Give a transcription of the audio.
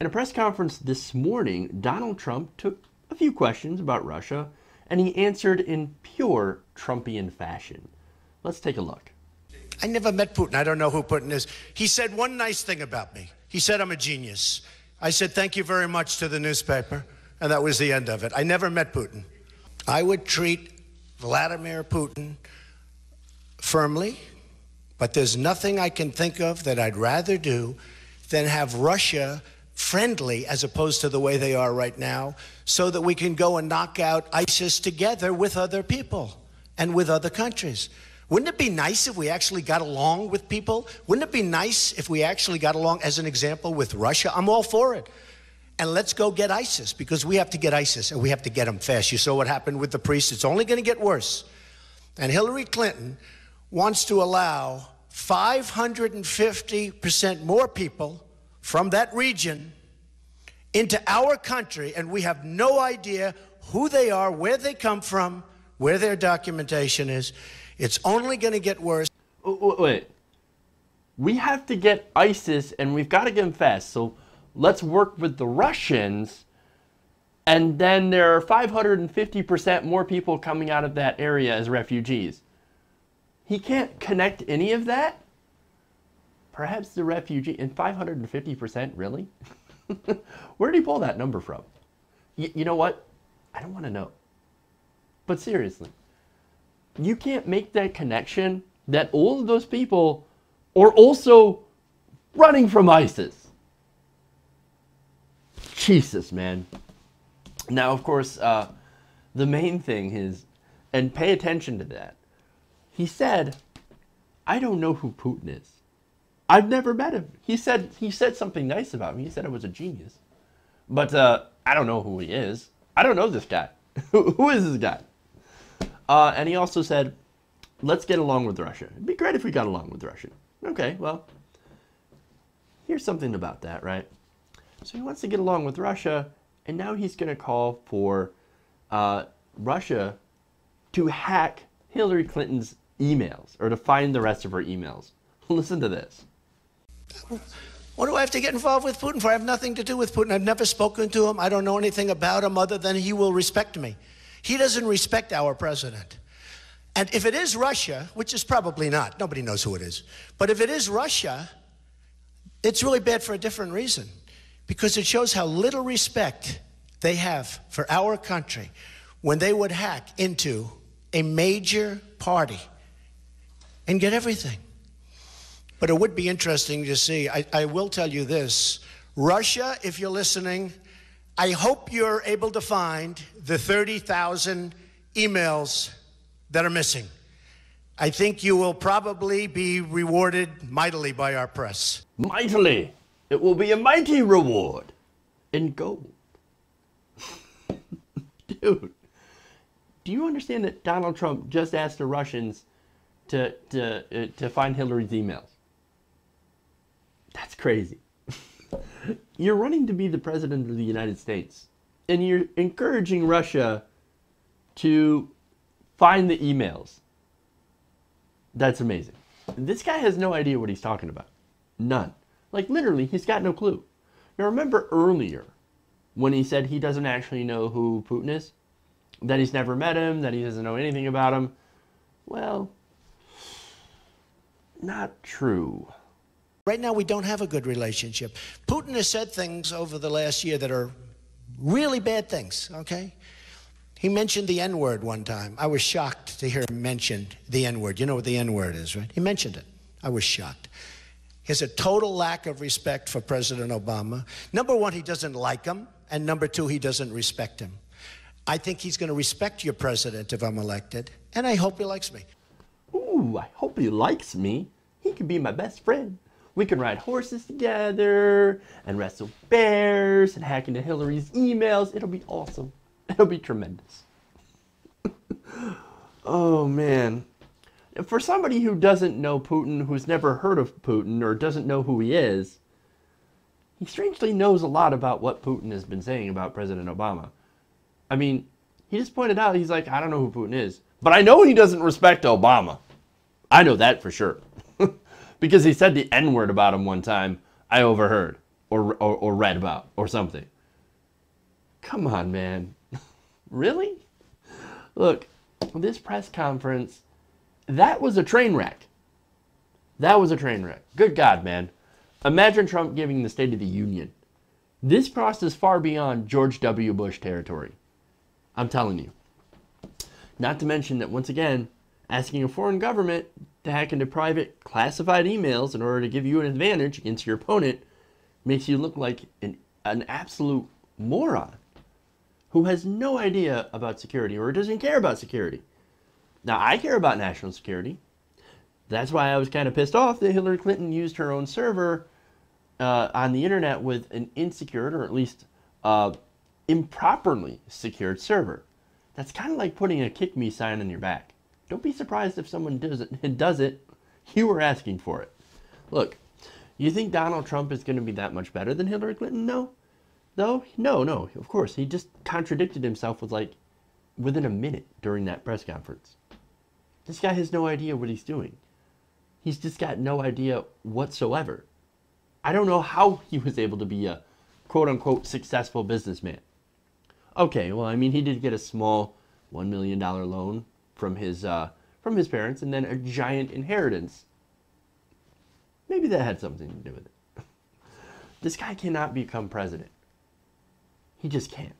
In a press conference this morning, Donald Trump took a few questions about Russia, and he answered in pure Trumpian fashion. Let's take a look. I never met Putin. I don't know who Putin is. He said one nice thing about me. He said I'm a genius. I said thank you very much to the newspaper, and that was the end of it. I never met Putin. I would treat Vladimir Putin firmly, but there's nothing I can think of that I'd rather do than have Russia friendly as opposed to the way they are right now, so that we can go and knock out ISIS together with other people and with other countries. Wouldn't it be nice if we actually got along with people? Wouldn't it be nice if we actually got along, as an example, with Russia? I'm all for it. And let's go get ISIS, because we have to get ISIS, and we have to get them fast. You saw what happened with the priests. It's only going to get worse. And Hillary Clinton wants to allow 550% more people from that region into our country, and we have no idea who they are, where they come from, where their documentation is. It's only going to get worse. Wait. We have to get ISIS, and we've got to get them fast. So let's work with the Russians, and then there are 550% more people coming out of that area as refugees. He can't connect any of that? Perhaps the refugee, and 550%, really? Where did he pull that number from? You know what? I don't want to know. But seriously, you can't make that connection that all of those people are also running from ISIS. Jesus, man. Now, of course, the main thing is, and pay attention to that, he said, I don't know who Putin is. I've never met him. He said something nice about me. He said I was a genius. But I don't know who he is. I don't know this guy. Who is this guy? And he also said, let's get along with Russia. It'd be great if we got along with Russia. Okay, well, here's something about that, right? So he wants to get along with Russia, and now he's going to call for Russia to hack Hillary Clinton's emails, or to find the rest of her emails. Listen to this. What do I have to get involved with Putin for? I have nothing to do with Putin. I've never spoken to him. I don't know anything about him other than he will respect me. He doesn't respect our president. And if it is Russia, which is probably not, nobody knows who it is, but if it is Russia, it's really bad for a different reason, because it shows how little respect they have for our country when they would hack into a major party and get everything. But it would be interesting to see. I will tell you this. Russia, if you're listening, I hope you're able to find the 30,000 emails that are missing. I think you will probably be rewarded mightily by our press. Mightily. It will be a mighty reward in gold. Dude, do you understand that Donald Trump just asked the Russians to find Hillary's emails? That's crazy. You're running to be the president of the United States, and you're encouraging Russia to find the emails. That's amazing. This guy has no idea what he's talking about. None. Like, literally, he's got no clue. Now, remember earlier when he said he doesn't actually know who Putin is? That he's never met him, that he doesn't know anything about him? Well, not true. Right now, we don't have a good relationship. Putin has said things over the last year that are really bad things, okay? He mentioned the N-word one time. I was shocked to hear him mention the N-word. You know what the N-word is, right? He mentioned it. I was shocked. He has a total lack of respect for President Obama. Number one, he doesn't like him. And number two, he doesn't respect him. I think he's going to respect your president if I'm elected. And I hope he likes me. Ooh, I hope he likes me. He could be my best friend. We can ride horses together and wrestle bears and hack into Hillary's emails. It'll be awesome. It'll be tremendous. Oh, man. For somebody who doesn't know Putin, who's never heard of Putin, or doesn't know who he is, he strangely knows a lot about what Putin has been saying about President Obama. I mean, he just pointed out, he's like, I don't know who Putin is, but I know he doesn't respect Obama. I know that for sure. Because he said the N-word about him one time, I overheard. or read about or something. Come on, man. Really? Look, this press conference, that was a train wreck. That was a train wreck. Good God, man. Imagine Trump giving the State of the Union. This crosses far beyond George W. Bush territory. I'm telling you. Not to mention that, once again, asking a foreign government to hack into private classified emails in order to give you an advantage against your opponent makes you look like an absolute moron who has no idea about security or doesn't care about security. Now, I care about national security. That's why I was kind of pissed off that Hillary Clinton used her own server on the internet with an insecure, or at least improperly secured server. That's kind of like putting a kick me sign on your back. Don't be surprised if someone does it. You were asking for it. Look, you think Donald Trump is going to be that much better than Hillary Clinton? No. No, of course. He just contradicted himself within a minute during that press conference. This guy has no idea what he's doing. He's just got no idea whatsoever. I don't know how he was able to be a quote-unquote successful businessman. Okay, well, I mean, he did get a small $1 million loan from his parents and then a giant inheritance. Maybe that had something to do with it. This guy cannot become president. He just can't.